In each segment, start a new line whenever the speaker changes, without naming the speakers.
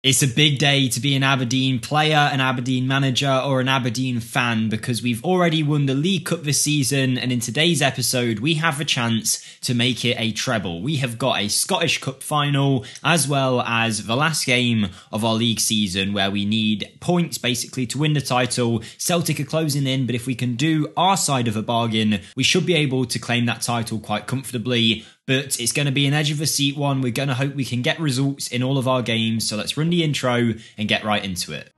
It's a big day to be an Aberdeen player, an Aberdeen manager, or an Aberdeen fan because we've already won the League Cup this season, and in today's episode we have a chance to make it a treble. We have got a Scottish Cup final as well as the last game of our league season where we need points basically to win the title. Celtic are closing in, but if we can do our side of a bargain, we should be able to claim that title quite comfortably. But it's going to be an edge of a seat one. We're going to hope we can get results in all of our games. So let's run the intro and get right into it.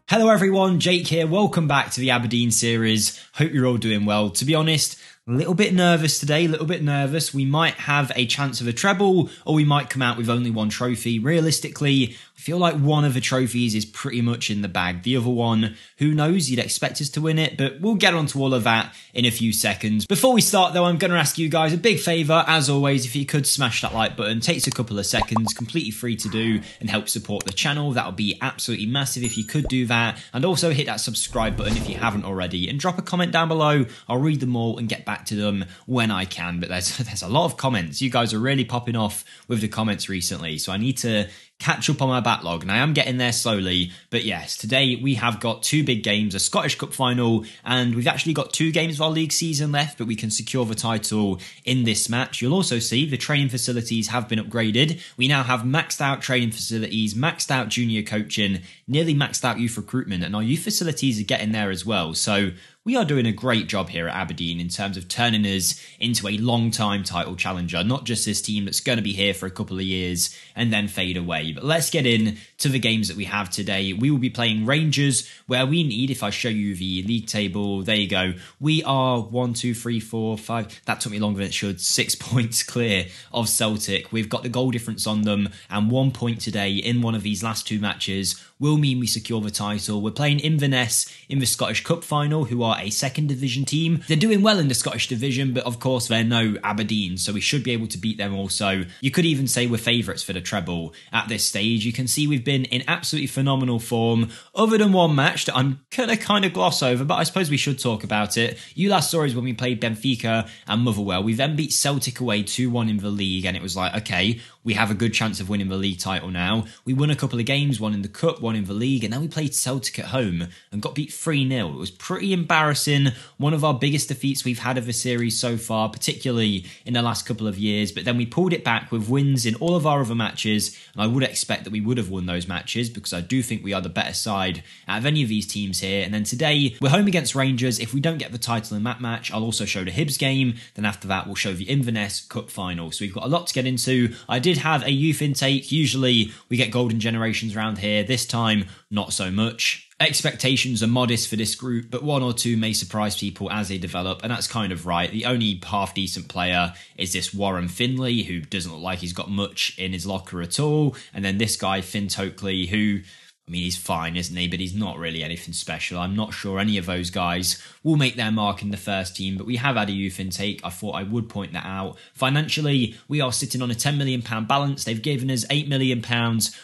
Hello everyone, Jake here. Welcome back to the Aberdeen series. Hope you're all doing well. To be honest, a little bit nervous today, We might have a chance of a treble or we might come out with only one trophy. Realistically, I feel like one of the trophies is pretty much in the bag. The other one, who knows, you'd expect us to win it, but we'll get onto all of that in a few seconds. Before we start though, I'm going to ask you guys a big favour, as always, if you could smash that like button. Takes a couple of seconds, completely free to do and help support the channel. That would be absolutely massive if you could do that. And also hit that subscribe button if you haven't already and drop a comment down below. I'll read them all and get back to them when I can, but there's a lot of comments. You guys are really popping off with the comments recently, so I need to catch up on my backlog, and I am getting there slowly. But yes, today we have got two big games, a Scottish Cup final, and we've actually got 2 games of our league season left, but we can secure the title in this match. You'll also see the training facilities have been upgraded. We now have maxed out training facilities, maxed out junior coaching, nearly maxed out youth recruitment, and our youth facilities are getting there as well. So we are doing a great job here at Aberdeen in terms of turning us into a long-time title challenger, not just this team that's going to be here for a couple of years and then fade away. But let's get in to the games that we have today. We will be playing Rangers, where we need, if I show you the league table, there you go. We are 1, 2, 3, 4, 5. That took me longer than it should. 6 points clear of Celtic. We've got the goal difference on them, and 1 point today in one of these last 2 matches will mean we secure the title. We're playing Inverness in the Scottish Cup final, who are a 2nd division team. They're doing well in the Scottish division, but of course they're no Aberdeen, so we should be able to beat them also. You could even say we're favourites for the treble at this stage. You can see we've been in absolutely phenomenal form, other than one match that I'm gonna kind of gloss over, but I suppose we should talk about it. You last saw us when we played Benfica and Motherwell. We then beat Celtic away 2-1 in the league, and it was like, okay, we have a good chance of winning the league title now. We won a couple of games, one in the cup, one in the league, and then we played Celtic at home and got beat 3-0. It was pretty embarrassing. One of our biggest defeats we've had of the series so far, particularly in the last couple of years. But then we pulled it back with wins in all of our other matches, and I would expect that we would have won those matches because I do think we are the better side out of any of these teams here. And then today, we're home against Rangers. If we don't get the title in that match, I'll also show the Hibs game. Then after that, we'll show the Inverness Cup final. So we've got a lot to get into. I did have a youth intake. Usually we get golden generations around here. This time, not so much. Expectations are modest for this group, but 1 or 2 may surprise people as they develop, and that's kind of right. The only half-decent player is this Warren Finlay, who doesn't look like he's got much in his locker at all, and then this guy, Finn Tokley, who, I mean, he's fine, isn't he? But he's not really anything special. I'm not sure any of those guys will make their mark in the first team, but we have had a youth intake. I thought I would point that out. Financially, we are sitting on a £10 million balance. They've given us £8 million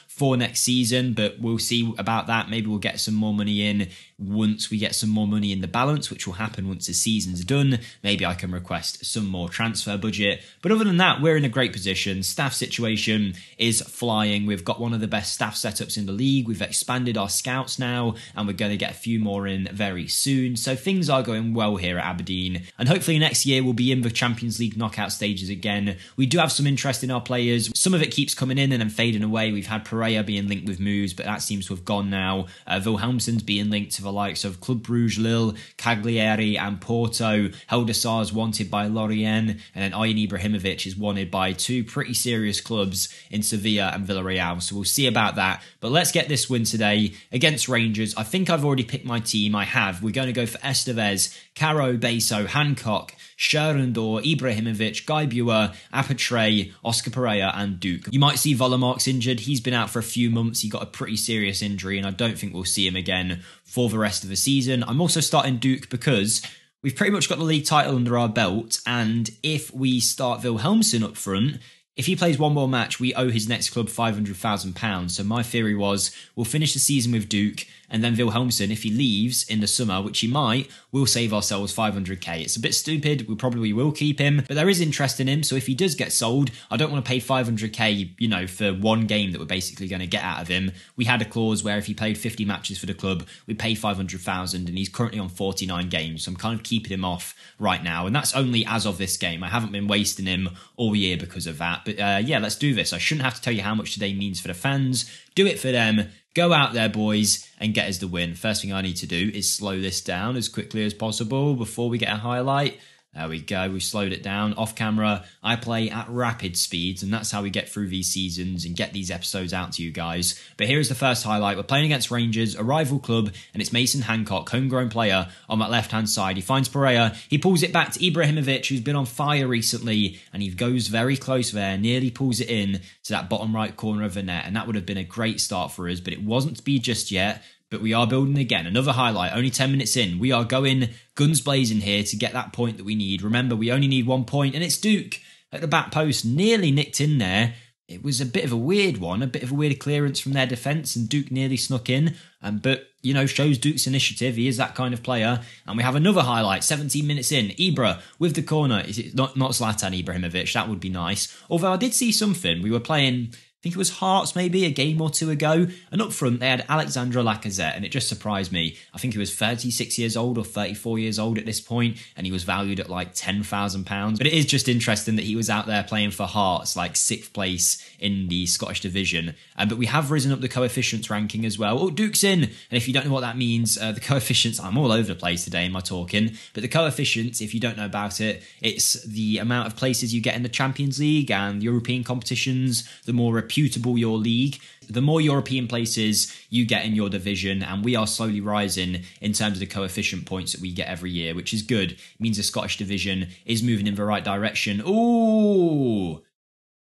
for next season, but we'll see about that. Maybe we'll get some more money in once we get some more money in the balance, which will happen once the season's done. Maybe I can request some more transfer budget. But other than that, we're in a great position. Staff situation is flying. We've got one of the best staff setups in the league. We've expanded our scouts now, and we're going to get a few more in very soon. So things are going well here at Aberdeen, and hopefully next year we'll be in the Champions League knockout stages again. We do have some interest in our players. Some of it keeps coming in and then fading away. We've had Pereira being linked with moves, but that seems to have gone now. Wilhelmsen's being linked to the likes of Club Brugge, Lille, Cagliari and Porto. Heldesar's wanted by Lorient, and then Ayan Ibrahimovic is wanted by 2 pretty serious clubs in Sevilla and Villarreal, so we'll see about that. But let's get this win today against Rangers. I think I've already picked my team. I have. We're going to go for Estevez, Caro, Beso, Hancock, Scherendor, Ibrahimovic, Guy Buer, Apatre, Oscar Pereira and Duke. You might see Volomark's injured. He's been out for a few months. He got a pretty serious injury, and I don't think we'll see him again for the rest of the season. I'm also starting Duke because we've pretty much got the league title under our belt, and if we start Wilhelmsen up front, if he plays one more match, we owe his next club £500,000. So my theory was we'll finish the season with Duke, and then Wilhelmsen, if he leaves in the summer, which he might, we'll save ourselves 500k. It's a bit stupid, we probably will keep him, but there is interest in him, so if he does get sold, I don't want to pay 500k, you know, for one game that we're basically going to get out of him. We had a clause where if he played 50 matches for the club, we'd pay 500,000, and he's currently on 49 games, so I'm kind of keeping him off right now, and that's only as of this game. I haven't been wasting him all year because of that, but yeah, let's do this. I shouldn't have to tell you how much today means for the fans. Do it for them. Go out there, boys, and get us the win. First thing I need to do is slow this down as quickly as possible before we get a highlight. There we go, we slowed it down. Off camera, I play at rapid speeds, and that's how we get through these seasons and get these episodes out to you guys. But here is the first highlight. We're playing against Rangers, a rival club, and it's Mason Hancock, homegrown player, on that left-hand side. He finds Pereira, he pulls it back to Ibrahimovic, who's been on fire recently, and he goes very close there, nearly pulls it in to that bottom right corner of the net, and that would have been a great start for us, but it wasn't to be just yet. But we are building again. Another highlight, only 10 minutes in. We are going guns blazing here to get that point that we need. Remember, we only need 1 point, and it's Duke at the back post, nearly nicked in there. It was a bit of a weird one, a bit of a weird clearance from their defence, and Duke nearly snuck in. But, you know, shows Duke's initiative. He is that kind of player. And we have another highlight, 17 minutes in. Ibra with the corner. Is it not Zlatan Ibrahimovic? That would be nice. Although I did see something. We were playing, I think it was Hearts maybe, a game or two ago, and up front they had Alexandre Lacazette, and it just surprised me. I think he was 36 years old or 34 years old at this point, and he was valued at like £10,000. But it is just interesting that he was out there playing for Hearts, like 6th place in the Scottish division. But we have risen up the coefficients ranking as well. Oh, Duke's in! And if you don't know what that means, the coefficients, I'm all over the place today in my talking, but the coefficients, if you don't know about it, it's the amount of places you get in the Champions League and European competitions, the more reputable your league, the more European places you get in your division, and we are slowly rising in terms of the coefficient points that we get every year, which is good. It means the Scottish division is moving in the right direction. Ooh!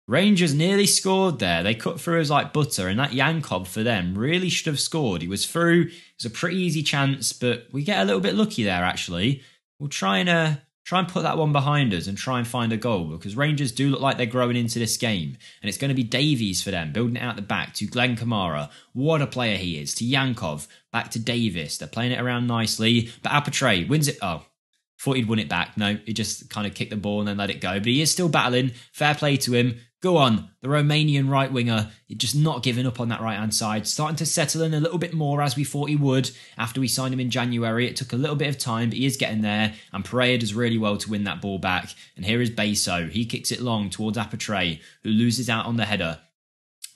Rangers nearly scored there. They cut through us like butter, and that Yankov for them really should have scored. He was through. It was a pretty easy chance, but we get a little bit lucky there, actually. We'll try and put that one behind us and try and find a goal, because Rangers do look like they're growing into this game, and it's going to be Davies for them, building it out the back to Glenn Kamara. What a player he is. To Yankov, back to Davis. They're playing it around nicely, but Apatre wins it. Oh, thought he'd won it back. No, he just kind of kicked the ball and then let it go, but he is still battling. Fair play to him. Go on, the Romanian right winger, just not giving up on that right-hand side, starting to settle in a little bit more as we thought he would after we signed him in January. It took a little bit of time, but he is getting there, and Pereira does really well to win that ball back. And here is Beso. He kicks it long towards Apatre, who loses out on the header.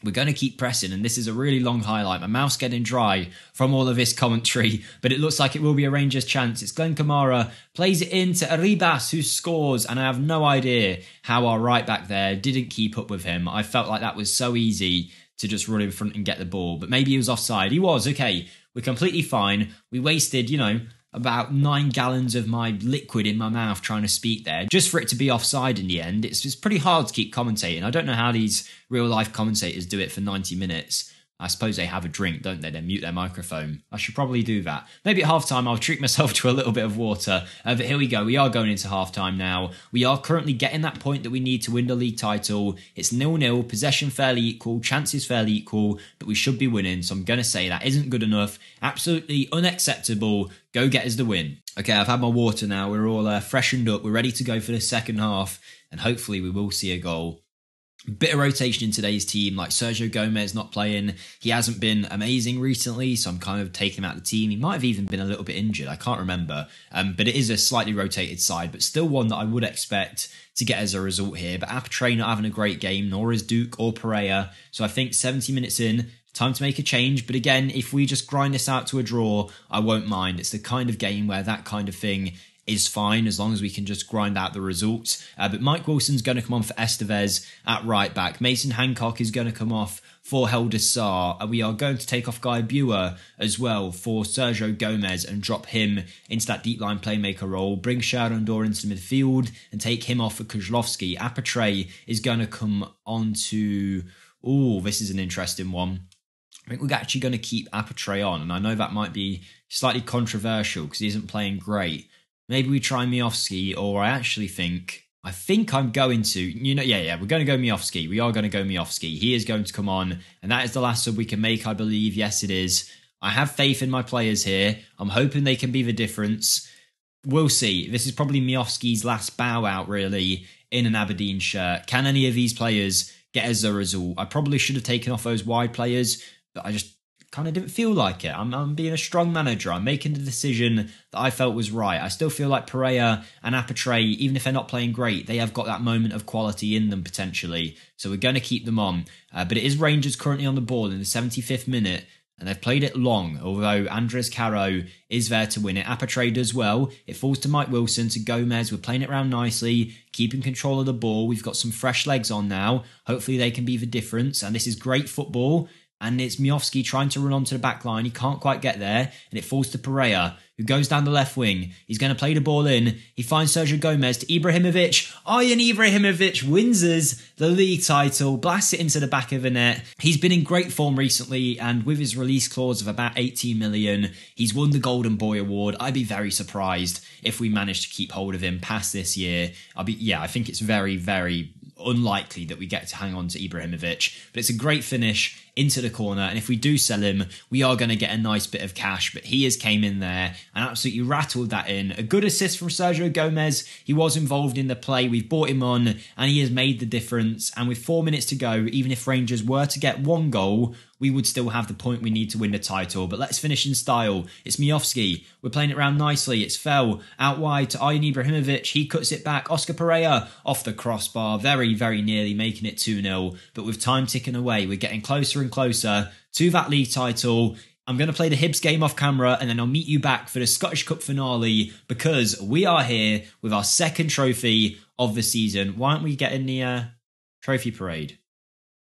We're going to keep pressing, and this is a really long highlight. My mouth's getting dry from all of this commentary, but it looks like it will be a Rangers chance. It's Glenn Kamara, plays it in to Arribas, who scores, and I have no idea how our right back there didn't keep up with him. I felt like that was so easy to just run in front and get the ball, but maybe he was offside. He was, okay. We're completely fine. We wasted, you know, about 9 gallons of my liquid in my mouth trying to speak there, just for it to be offside in the end. It's just pretty hard to keep commentating. I don't know how these real-life commentators do it for 90 minutes. I suppose they have a drink, don't they? They mute their microphone. I should probably do that. Maybe at halftime I'll treat myself to a little bit of water. But here we go. We are going into halftime now. We are currently getting that point that we need to win the league title. It's 0-0, possession fairly equal, chances fairly equal, but we should be winning. So I'm going to say that isn't good enough. Absolutely unacceptable. Go get us the win. Okay, I've had my water now. We're all freshened up. We're ready to go for the second half, and hopefully we will see a goal. Bit of rotation in today's team, like Sergio Gomez not playing. He hasn't been amazing recently, so I'm kind of taking him out of the team. He might have even been a little bit injured, I can't remember. But it is a slightly rotated side, but still one that I would expect to get as a result here. But Apatre not having a great game, nor is Duke or Pereira. So I think 70 minutes in, time to make a change. But again, if we just grind this out to a draw, I won't mind. It's the kind of game where that kind of thing is fine as long as we can just grind out the results. But Mike Wilson's going to come on for Estevez at right back. Mason Hancock is going to come off for Helder Sarr. We are going to take off Guy Buer as well for Sergio Gomez and drop him into that deep line playmaker role. Bring Sherandor into the midfield and take him off for Kozlowski. Apatre is going to come on to... Oh, this is an interesting one. I think we're actually going to keep Apatre on, and I know that might be slightly controversial because he isn't playing great. Maybe we try Miofsky, or I think I'm going to, we're going to go Miofsky. We are going to go Miofsky. He is going to come on, and that is the last sub we can make, I believe. Yes, it is. I have faith in my players here. I'm hoping they can be the difference. We'll see. This is probably Miofsky's last bow out, really, in an Aberdeen shirt. Can any of these players get us a result? I probably should have taken off those wide players, but I just kind of didn't feel like it. I'm being a strong manager. I'm making the decision that I felt was right. I still feel like Pereira and Apatre, even if they're not playing great, they have got that moment of quality in them potentially. So we're going to keep them on. But it is Rangers currently on the ball in the 75th minute. And they've played it long, although Andres Caro is there to win it. Apatre does well. It falls to Mike Wilson, to Gomez. We're playing it around nicely, keeping control of the ball. We've got some fresh legs on now. Hopefully they can be the difference. And this is great football. And it's Miofsky trying to run onto the back line. He can't quite get there. And it falls to Pereira, who goes down the left wing. He's going to play the ball in. He finds Sergio Gomez to Ibrahimovic. Ian Ibrahimovic wins us the league title, blasts it into the back of the net. He's been in great form recently, and with his release clause of about 18 million, he's won the Golden Boy Award. I'd be very surprised if we manage to keep hold of him past this year. I think it's very, very unlikely that we get to hang on to Ibrahimovic, but it's a great finish into the corner, and if we do sell him, we are going to get a nice bit of cash. But he has came in there and absolutely rattled that in. A good assist from Sergio Gomez. He was involved in the play. We've brought him on and he has made the difference. And with 4 minutes to go, even if Rangers were to get one goal, we would still have the point we need to win the title. But let's finish in style. It's Miofsky. We're playing it around nicely. It's Fell out wide to Ian Ibrahimovic. He cuts it back. Oscar Pereira off the crossbar. Very, very nearly making it 2-0. But with time ticking away, we're getting closer and closer to that league title. I'm going to play the Hibs game off camera and then I'll meet you back for the Scottish Cup finale, because we are here with our second trophy of the season. Why aren't we getting the trophy parade?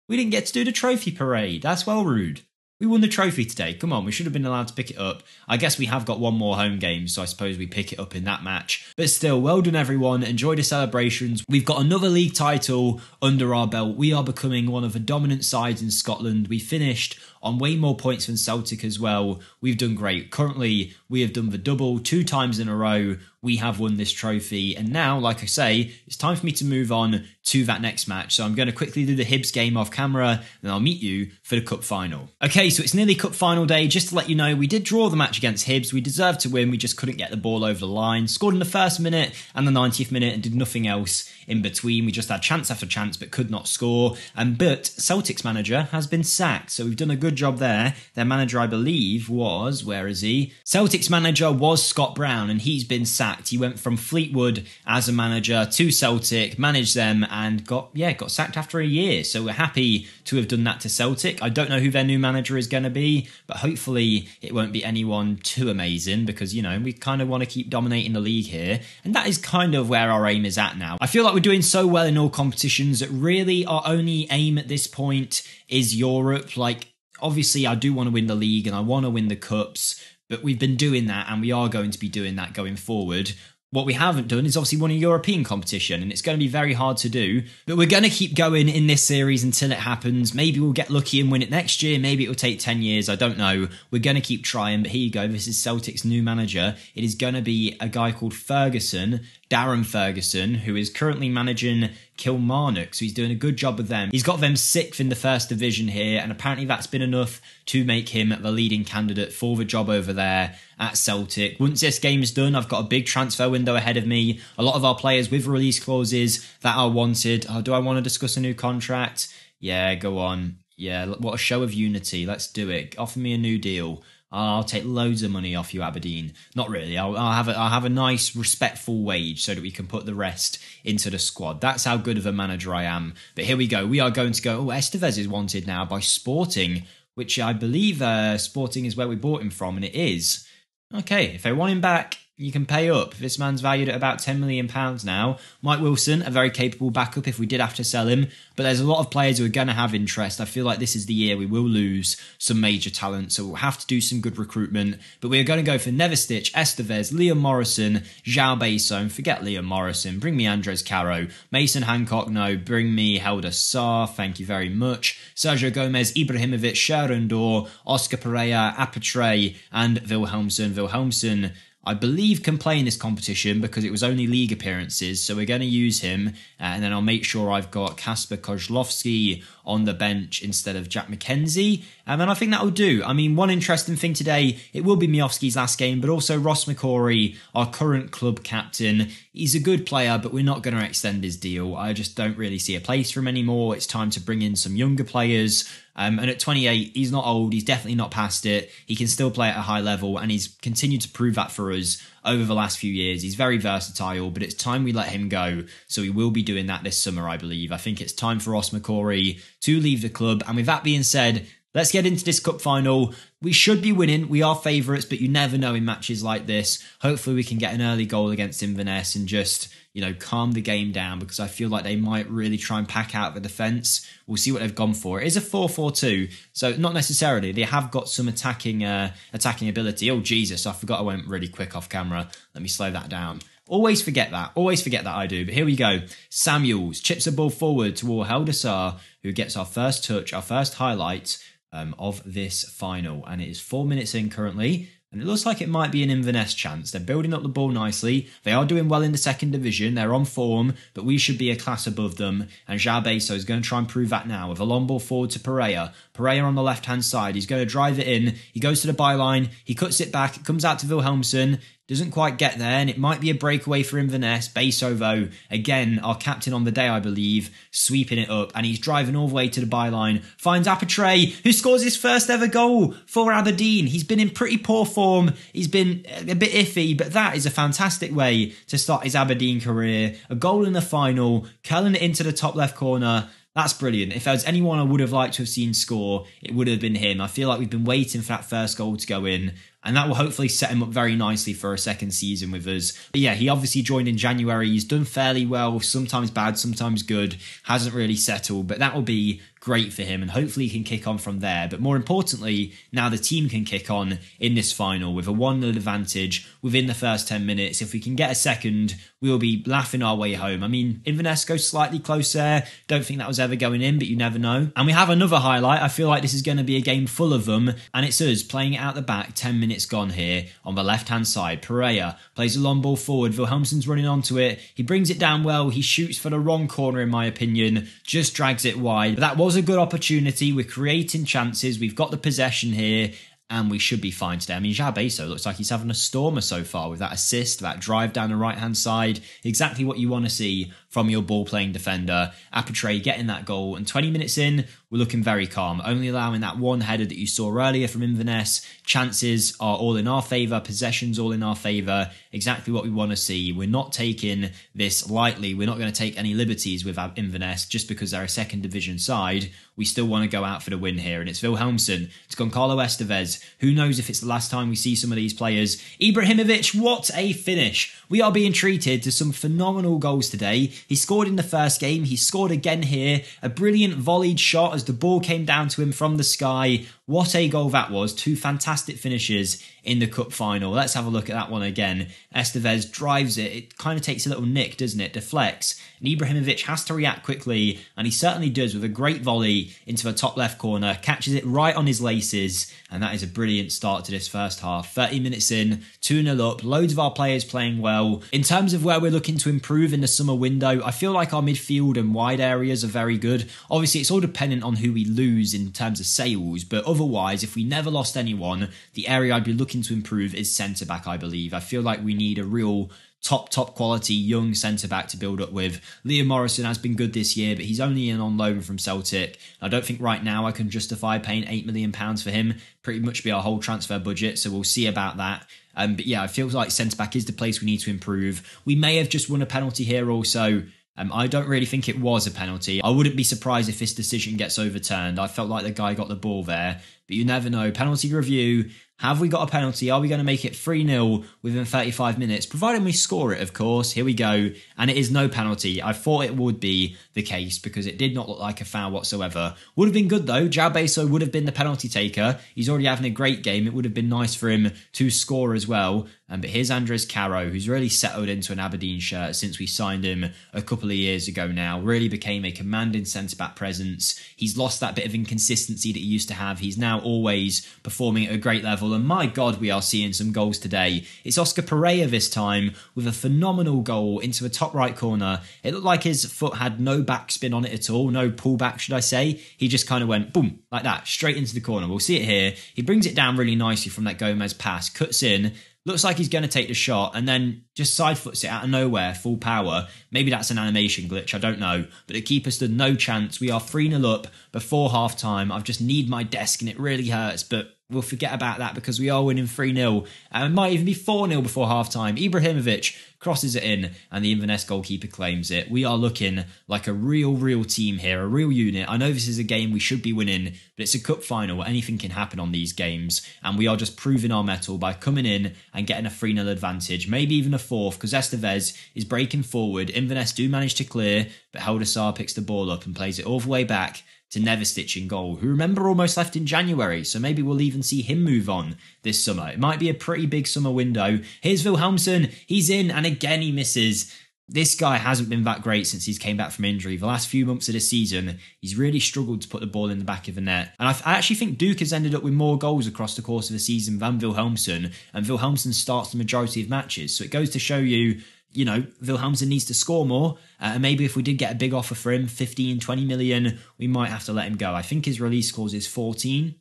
We didn't get to do the trophy parade. That's well rude. We won the trophy today. Come on, we should have been allowed to pick it up. I guess we have got one more home game, so I suppose we pick it up in that match. But still, well done everyone. Enjoy the celebrations. We've got another league title under our belt. We are becoming one of the dominant sides in Scotland. We finished on way more points than Celtic as well. We've done great. Currently, we have done the double 2 times in a row. We have won this trophy. And now, like I say, it's time for me to move on to that next match. So I'm going to quickly do the Hibs game off camera and I'll meet you for the cup final. Okay, so it's nearly cup final day. Just to let you know, we did draw the match against Hibs. We deserved to win. We just couldn't get the ball over the line. Scored in the first minute and the 90th minute and did nothing else in between. We just had chance after chance but could not score. But Celtic's manager has been sacked. So we've done a good job there. Their manager, I believe, was, where is he? Celtic's manager was Scott Brown and he's been sacked. He went from Fleetwood as a manager to Celtic, managed them and got sacked after a year. So we're happy to have done that to Celtic. I don't know who their new manager is going to be, but hopefully it won't be anyone too amazing because, you know, we kind of want to keep dominating the league here. And that is kind of where our aim is at now. I feel like we're doing so well in all competitions that really our only aim at this point is Europe. Like, obviously I do want to win the league and I want to win the cups, but we've been doing that and we are going to be doing that going forward. What we haven't done is obviously won a European competition, and it's going to be very hard to do. But we're going to keep going in this series until it happens. Maybe we'll get lucky and win it next year. Maybe it'll take 10 years. I don't know. We're going to keep trying. But here you go. This is Celtic's new manager. It is going to be a guy called Ferguson, Darren Ferguson, who is currently managing Kilmarnock. So he's doing a good job with them. He's got them 6th in the first division here, and apparently that's been enough to make him the leading candidate for the job over there at Celtic. Once this game is done, I've got a big transfer window ahead of me. A lot of our players with release clauses that are wanted. Oh, do I want to discuss a new contract? Yeah, go on. Yeah, what a show of unity. Let's do it. Offer me a new deal. I'll take loads of money off you, Aberdeen. Not really. I'll have a nice, respectful wage so that we can put the rest into the squad. That's how good of a manager I am. But here we go. We are going to go. Oh, Estevez is wanted now by Sporting, which I believe Sporting is where we bought him from, and it is. Okay, if they want him back, you can pay up. This man's valued at about £10 million now. Mike Wilson, a very capable backup if we did have to sell him. But there's a lot of players who are going to have interest. I feel like this is the year we will lose some major talent. So we'll have to do some good recruitment. But we are going to go for Neverstitch, Estevez, Liam Morrison, João Beisson. Forget Liam Morrison. Bring me Andres Caro. Mason Hancock, no. Bring me Helder Sarr. Thank you very much. Sergio Gomez, Ibrahimovic, Sherendor, Oscar Pereira, Apatre, and Wilhelmsen. Wilhelmsen, I believe, can play in this competition because it was only league appearances, so we're going to use him, and then I'll make sure I've got Kasper Kozlowski on the bench instead of Jack McKenzie, And I think that'll do. I mean, one interesting thing today, it will be Miofsky's last game, but also Ross McCrory, our current club captain. He's a good player, but we're not going to extend his deal. I just don't really see a place for him anymore. It's time to bring in some younger players. And at 28, he's not old. He's definitely not past it. He can still play at a high level, and he's continued to prove that for us over the last few years. He's very versatile, but it's time we let him go. So he will be doing that this summer, I believe. I think it's time for Ross McCrory to leave the club. And with that being said, let's get into this cup final. We should be winning. We are favourites, but you never know in matches like this. Hopefully we can get an early goal against Inverness and just, calm the game down, because I feel like they might really try and pack out the defence. We'll see what they've gone for. It is a 4-4-2, so not necessarily. They have got some attacking ability. Oh, Jesus, I forgot I went really quick off camera. Let me slow that down. Always forget that. I do. But here we go. Samuels chips a ball forward toward Haldasar, who gets our first touch, our first highlight of this final. And it is 4 minutes in currently. And it looks like it might be an Inverness chance. They're building up the ball nicely. They are doing well in the second division. They're on form, but we should be a class above them. And João Beso is going to try and prove that now with a long ball forward to Pereira. Pereira on the left-hand side. He's going to drive it in. He goes to the byline. He cuts it back. It comes out to Wilhelmsson. Doesn't quite get there, and it might be a breakaway for Inverness. Beso, though, again, our captain on the day, I believe, sweeping it up, and he's driving all the way to the byline. Finds Apatre, who scores his first ever goal for Aberdeen. He's been in pretty poor form. He's been a bit iffy, but that is a fantastic way to start his Aberdeen career. A goal in the final, curling it into the top left corner. That's brilliant. If there was anyone I would have liked to have seen score, it would have been him. I feel like we've been waiting for that first goal to go in, and that will hopefully set him up very nicely for a second season with us. But yeah, he obviously joined in January. He's done fairly well, sometimes bad, sometimes good. Hasn't really settled, but that will be great for him, and hopefully he can kick on from there. But more importantly, now the team can kick on in this final with a 1-0 advantage within the first 10 minutes. If we can get a second, we'll be laughing our way home. I mean, Inverness goes slightly close there. Don't think that was ever going in, but you never know. And we have another highlight. I feel like this is going to be a game full of them, and it's us playing it out the back. 10 minutes gone here on the left-hand side. Pereira plays a long ball forward. Wilhelmsson's running onto it. He brings it down well. He shoots for the wrong corner, in my opinion. Just drags it wide. But that was a good opportunity. We're creating chances. We've got the possession here, and we should be fine today. I mean, João Beso looks like he's having a stormer so far with that assist, that drive down the right-hand side. Exactly what you want to see from your ball-playing defender. Apatre getting that goal, and 20 minutes in, we're looking very calm, only allowing that one header that you saw earlier from Inverness. Chances are all in our favour, possessions all in our favour, exactly what we want to see. We're not taking this lightly. We're not going to take any liberties with Inverness just because they're a second division side. We still want to go out for the win here, and it's Wilhelmsson, it's Goncalo Estevez. Who knows if it's the last time we see some of these players. Ibrahimovic, what a finish. We are being treated to some phenomenal goals today. He scored in the first game. He scored again here. A brilliant volleyed shot as the ball came down to him from the sky. What a goal that was. Two fantastic finishes in the cup final. Let's have a look at that one again. Estevez drives it. It kind of takes a little nick, doesn't it? Deflects. And Ibrahimovic has to react quickly, and he certainly does with a great volley into the top left corner. Catches it right on his laces, and that is a brilliant start to this first half. 30 minutes in, 2-0 up. Loads of our players playing well. In terms of where we're looking to improve in the summer window, I feel like our midfield and wide areas are very good. Obviously, it's all dependent on who we lose in terms of sales, but otherwise, if we never lost anyone, the area I'd be looking to improve is centre-back, I believe. I feel like we need a real top quality young centre-back to build up with. Liam Morrison has been good this year, but he's only in on loan from Celtic. I don't think right now I can justify paying £8 million for him. Pretty much be our whole transfer budget, so we'll see about that. But yeah, it feels like centre-back is the place we need to improve. We may have just won a penalty here also. I don't really think it was a penalty. I wouldn't be surprised if this decision gets overturned. I felt like the guy got the ball there, but you never know. Penalty review. Have we got a penalty? Are we going to make it 3-0 within 35 minutes? Provided we score it, of course. Here we go. And it is no penalty. I thought it would be the case because it did not look like a foul whatsoever. Would have been good though. João Beso would have been the penalty taker. He's already having a great game. It would have been nice for him to score as well. But here's Andres Caro, who's really settled into an Aberdeen shirt since we signed him a couple of years ago now. Really became a commanding centre-back presence. He's lost that bit of inconsistency that he used to have. He's now always performing at a great level. And my God, we are seeing some goals today. It's Oscar Pereira this time with a phenomenal goal into a top right corner. It looked like his foot had no backspin on it at all, no pullback, should I say. He just kind of went boom, like that, straight into the corner. We'll see it here. He brings it down really nicely from that Gomez pass, cuts in, looks like he's going to take the shot and then just side foots it out of nowhere, full power. Maybe that's an animation glitch, I don't know. But the keeper stood no chance. We are 3-0 up before half-time. I just need my desk and it really hurts, but we'll forget about that because we are winning 3-0. And it might even be 4-0 before half-time. Ibrahimovic crosses it in and the Inverness goalkeeper claims it. We are looking like a real team here, a real unit. I know this is a game we should be winning, but it's a cup final. Anything can happen on these games. And we are just proving our mettle by coming in and getting a 3-0 advantage. Maybe even a fourth because Estevez is breaking forward. Inverness do manage to clear, but Heldasar picks the ball up and plays it all the way back to Neverstitch in goal, who remember almost left in January, so maybe we'll even see him move on this summer. It might be a pretty big summer window. Here's Wilhelmsson, he's in, and again he misses. This guy hasn't been that great since he's came back from injury. The last few months of the season, he's really struggled to put the ball in the back of the net. And I actually think Duke has ended up with more goals across the course of the season than Wilhelmsson, and Wilhelmsson starts the majority of matches. So it goes to show you, you know, Wilhelmsson needs to score more. And maybe if we did get a big offer for him, 15, 20 million, we might have to let him go. I think his release clause is 14.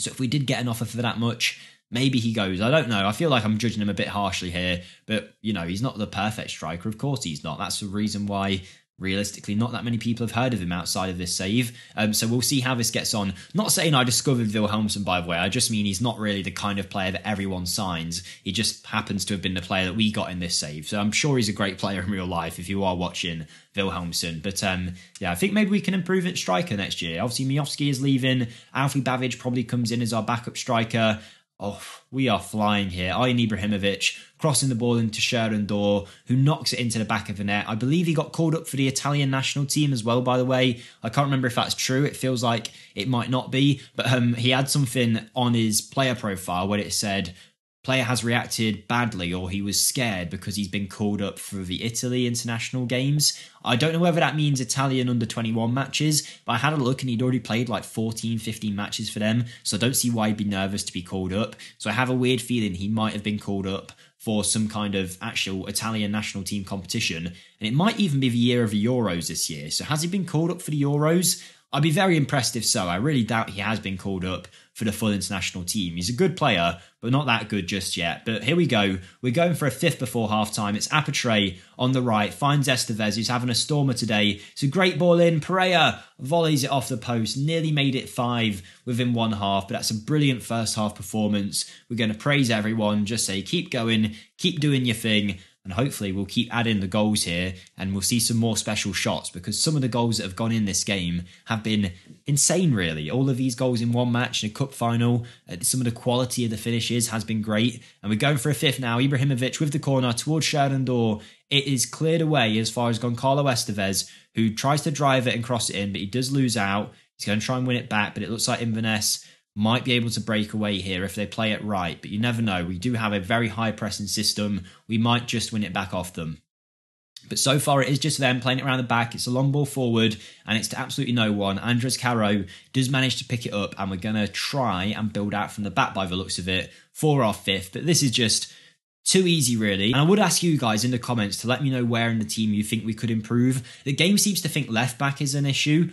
So if we did get an offer for that much, maybe he goes. I don't know. I feel like I'm judging him a bit harshly here. But, you know, he's not the perfect striker. Of course he's not. That's the reason why, realistically, not that many people have heard of him outside of this save. So we'll see how this gets on. Not saying I discovered Wilhelmsson, by the way. I just mean he's not really the kind of player that everyone signs. He just happens to have been the player that we got in this save. So I'm sure he's a great player in real life if you are watching Wilhelmsson. But yeah, I think maybe we can improve at striker next year. Obviously, Miofsky is leaving. Alfie Babbage probably comes in as our backup striker. Oh, we are flying here. Ayin Ibrahimovic crossing the ball into Sheridan Door, who knocks it into the back of the net. I believe he got called up for the Italian national team as well, by the way. I can't remember if that's true. It feels like it might not be. But he had something on his player profile where it said, player has reacted badly or he was scared because he's been called up for the Italy international games. I don't know whether that means Italian under-21 matches, but I had a look and he'd already played like 14, 15 matches for them, so I don't see why he'd be nervous to be called up. So I have a weird feeling he might have been called up for some kind of actual Italian national team competition, and it might even be the year of the Euros this year. So has he been called up for the Euros? I'd be very impressed if so. I really doubt he has been called up for the full international team. He's a good player, but not that good just yet. But here we go. We're going for a fifth before half-time. It's Apatre on the right, finds Estevez, who's having a stormer today. It's a great ball in. Pereira volleys it off the post, nearly made it 5 within one half, but that's a brilliant first half performance. We're going to praise everyone, just say keep going, keep doing your thing, and hopefully we'll keep adding the goals here and we'll see some more special shots, because some of the goals that have gone in this game have been insane, really. All of these goals in one match in a cup final, some of the quality of the finishes has been great. And we're going for a fifth now. Ibrahimovic with the corner towards Sheridan Door. It is cleared away as far as Goncalo Estevez, who tries to drive it and cross it in, but he does lose out. He's going to try and win it back, but it looks like Inverness might be able to break away here if they play it right, but you never know. We do have a very high pressing system. We might just win it back off them. But so far it is just them playing it around the back. It's a long ball forward and it's to absolutely no one. Andres Caro does manage to pick it up and we're going to try and build out from the back by the looks of it for our fifth. But this is just too easy, really. And I would ask you guys in the comments to let me know where in the team you think we could improve. The game seems to think left back is an issue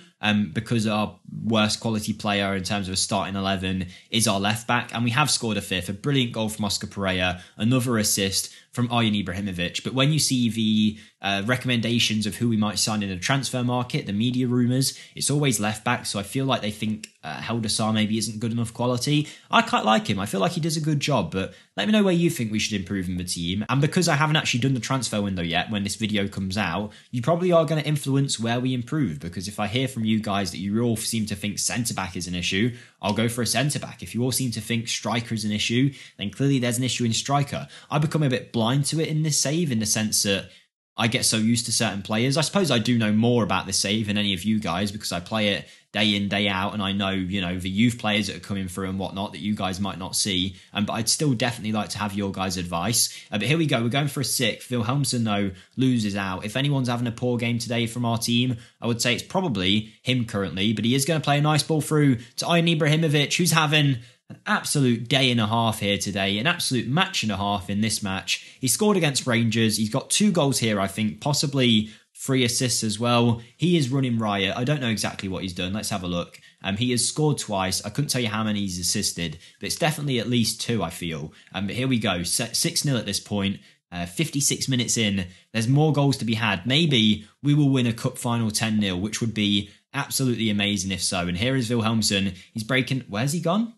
because our worst quality player in terms of a starting 11 is our left back. And we have scored a fifth, a brilliant goal from Oscar Pereira, another assist from Ayin Ibrahimovic. But when you see the recommendations of who we might sign in the transfer market, the media rumours, it's always left back. So I feel like they think Heldasar maybe isn't good enough quality. I quite like him. I feel like he does a good job, but let me know where you think we should improve in the team. And because I haven't actually done the transfer window yet, when this video comes out, you probably are going to influence where we improve, because if I hear from you guys that you all seem to think centre-back is an issue, I'll go for a centre-back. If you all seem to think striker is an issue, then clearly there's an issue in striker. I become a bit blind to it in this save, in the sense that I get so used to certain players. I suppose I do know more about this save than any of you guys because I play it day in, day out. And I know, you know, the youth players that are coming through and whatnot that you guys might not see. But I'd still definitely like to have your guys' advice. But here we go. We're going for a 6th. Wilhelmsen, though, loses out. If anyone's having a poor game today from our team, I would say it's probably him currently. But he is going to play a nice ball through to Ayan Ibrahimovic, who's having an absolute day and a half here today, an absolute match and a half in this match. He scored against Rangers. He's got 2 goals here, I think, possibly 3 assists as well. He is running riot. I don't know exactly what he's done. Let's have a look. He has scored twice. I couldn't tell you how many he's assisted, but it's definitely at least 2, I feel. But here we go. 6-0 at this point. 56 minutes in. There's more goals to be had. Maybe we will win a cup final 10-0, which would be absolutely amazing if so. And here is Wilhelmsen. He's breaking... Where's he gone?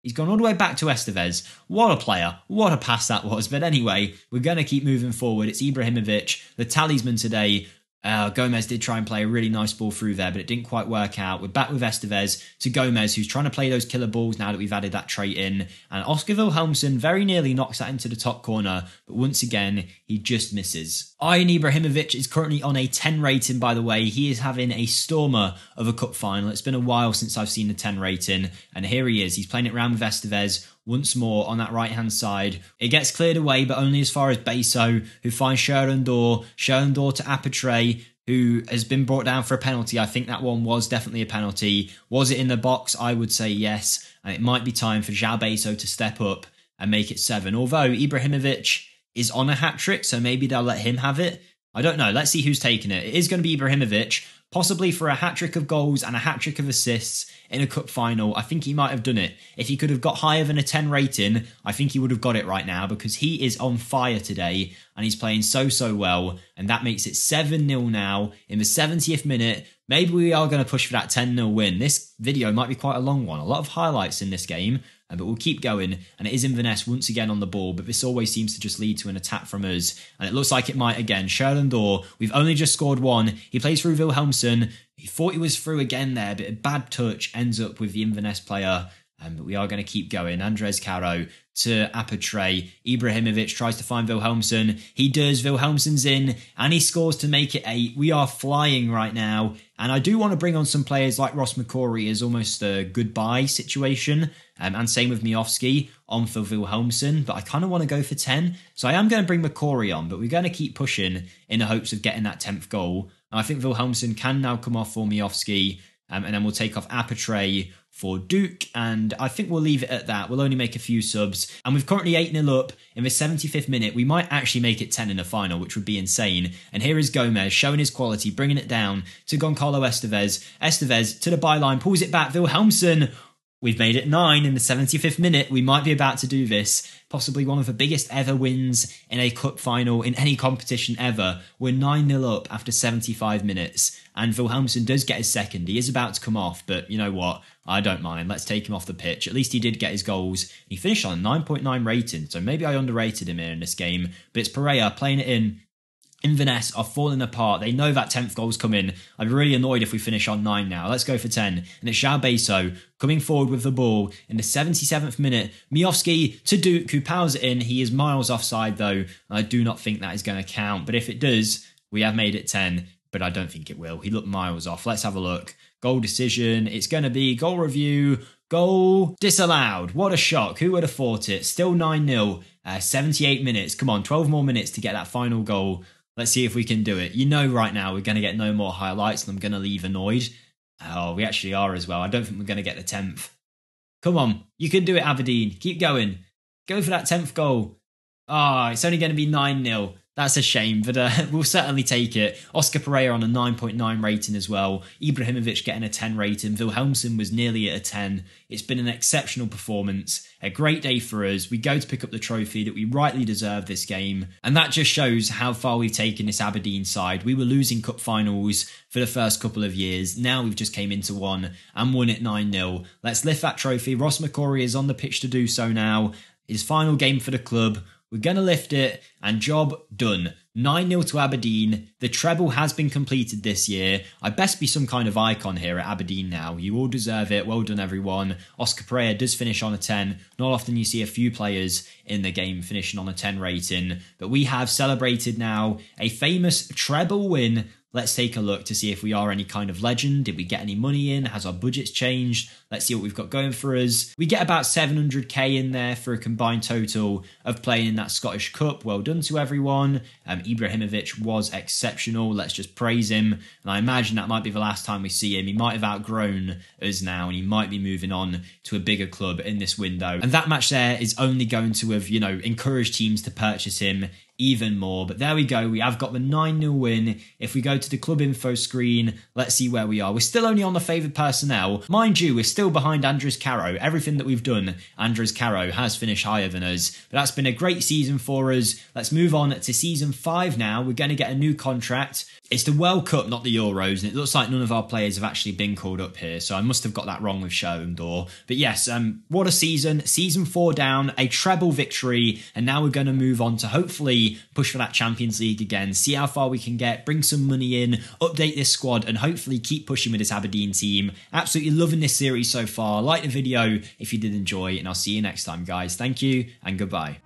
He's gone all the way back to Estevez. What a player. What a pass that was. But anyway, we're going to keep moving forward. It's Ibrahimovic, the talisman today. Gomez did try and play a really nice ball through there, but it didn't quite work out. We're back with Estevez to Gomez, who's trying to play those killer balls now that we've added that trait in. And Oscar Wilhelmsen very nearly knocks that into the top corner, but once again, he just misses. Ayan Ibrahimovic is currently on a 10 rating, by the way. He is having a stormer of a cup final. It's been a while since I've seen a 10 rating, and here he is. He's playing it around with Estevez. Once more on that right-hand side. It gets cleared away, but only as far as Beso, who finds Sherendor to Apatre, who has been brought down for a penalty. I think that one was definitely a penalty. Was it in the box? I would say yes. And it might be time for João Beso to step up and make it 7. Although Ibrahimovic is on a hat-trick, so maybe they'll let him have it. I don't know. Let's see who's taking it. It is going to be Ibrahimovic, possibly for a hat-trick of goals and a hat-trick of assists in a cup final. I think he might have done it. If he could have got higher than a 10 rating, I think he would have got it right now, because he is on fire today and he's playing so well, and that makes it 7-0 now in the 70th minute. Maybe we are going to push for that 10-0 win. This video might be quite a long one. A lot of highlights in this game, but we'll keep going. And it is Inverness once again on the ball, but this always seems to just lead to an attack from us. And it looks like it might again. Sherendor, we've only just scored 1. He plays through Wilhelmsen. He thought he was through again there, but a bad touch ends up with the Inverness player. But we are going to keep going. Andres Caro to Apatre. Ibrahimovic tries to find Wilhelmsen. He does. Wilhelmsen's in, and he scores to make it 8. We are flying right now. And I do want to bring on some players like Ross McCrory as almost a goodbye situation. And same with Miofsky on for Wilhelmsen. But I kind of want to go for 10. So I am going to bring McCrory on, but we're going to keep pushing in the hopes of getting that 10th goal. And I think Wilhelmsen can now come off for Miofsky. And then we'll take off Apatre for Duke, and I think we'll leave it at that. We'll only make a few subs, and we've currently 8-0 up in the 75th minute. We might actually make it 10 in the final, which would be insane. And here is Gomez showing his quality, bringing it down to Goncalo Estevez. Estevez to the byline, pulls it back. Wilhelmsen. We've made it 9 in the 75th minute. We might be about to do this. Possibly one of the biggest ever wins in a cup final in any competition ever. We're 9-0 up after 75 minutes. And Wilhelmsen does get his second. He is about to come off, but you know what? I don't mind. Let's take him off the pitch. At least he did get his goals. He finished on a 9.9 rating, so maybe I underrated him here in this game. But it's Pereira playing it in. Inverness are falling apart. They know that 10th goal's coming. I'd be really annoyed if we finish on 9 now. Let's go for 10. And it's João Beso coming forward with the ball in the 77th minute. Miofsky to Duke, who powers it in. He is miles offside, though. I do not think that is going to count. But if it does, we have made it 10. But I don't think it will. He looked miles off. Let's have a look. Goal decision. It's going to be goal review. Goal disallowed. What a shock. Who would have thought it? Still 9-0. 78 minutes. Come on, 12 more minutes to get that final goal. Let's see if we can do it. You know right now we're going to get no more highlights and I'm going to leave annoyed. Oh, we actually are as well. I don't think we're going to get the 10th. Come on. You can do it, Aberdeen. Keep going. Go for that 10th goal. Ah, it's only going to be 9-0. That's a shame, but we'll certainly take it. Oscar Pereira on a 9.9 rating as well. Ibrahimovic getting a 10 rating. Wilhelmsen was nearly at a 10. It's been an exceptional performance. A great day for us. We go to pick up the trophy that we rightly deserve this game. And that just shows how far we've taken this Aberdeen side. We were losing cup finals for the first couple of years. Now we've just came into one and won it 9-0. Let's lift that trophy. Ross McCrory is on the pitch to do so now. His final game for the club. We're going to lift it, and job done. 9-0 to Aberdeen. The treble has been completed this year. I best be some kind of icon here at Aberdeen now. You all deserve it. Well done, everyone. Oscar Pereira does finish on a 10. Not often you see a few players in the game finishing on a 10 rating. But we have celebrated now a famous treble win Let's take a look to see if we are any kind of legend. Did we get any money in? Has our budgets changed? Let's see what we've got going for us. We get about 700k in there for a combined total of playing in that Scottish Cup. Well done to everyone. Ibrahimovic was exceptional. Let's just praise him. And I imagine that might be the last time we see him. He might have outgrown us now and he might be moving on to a bigger club in this window. And that match there is only going to have, encouraged teams to purchase him even more. But there we go. We have got the 9-0 win. If we go to the club info screen, let's see where we are. We're still only on the favoured personnel. Mind you, we're still behind Andres Caro. Everything that we've done, Andres Caro has finished higher than us. But that's been a great season for us. Let's move on to season 5 now. We're going to get a new contract. It's the World Cup, not the Euros, and it looks like none of our players have actually been called up here, so I must have got that wrong with Schoendor. But yes, what a season. Season 4 down, a treble victory, and now we're going to move on to hopefully push for that Champions League again, see how far we can get, bring some money in, update this squad, and hopefully keep pushing with this Aberdeen team. Absolutely loving this series so far. Like the video if you did enjoy, and I'll see you next time, guys. Thank you, and goodbye.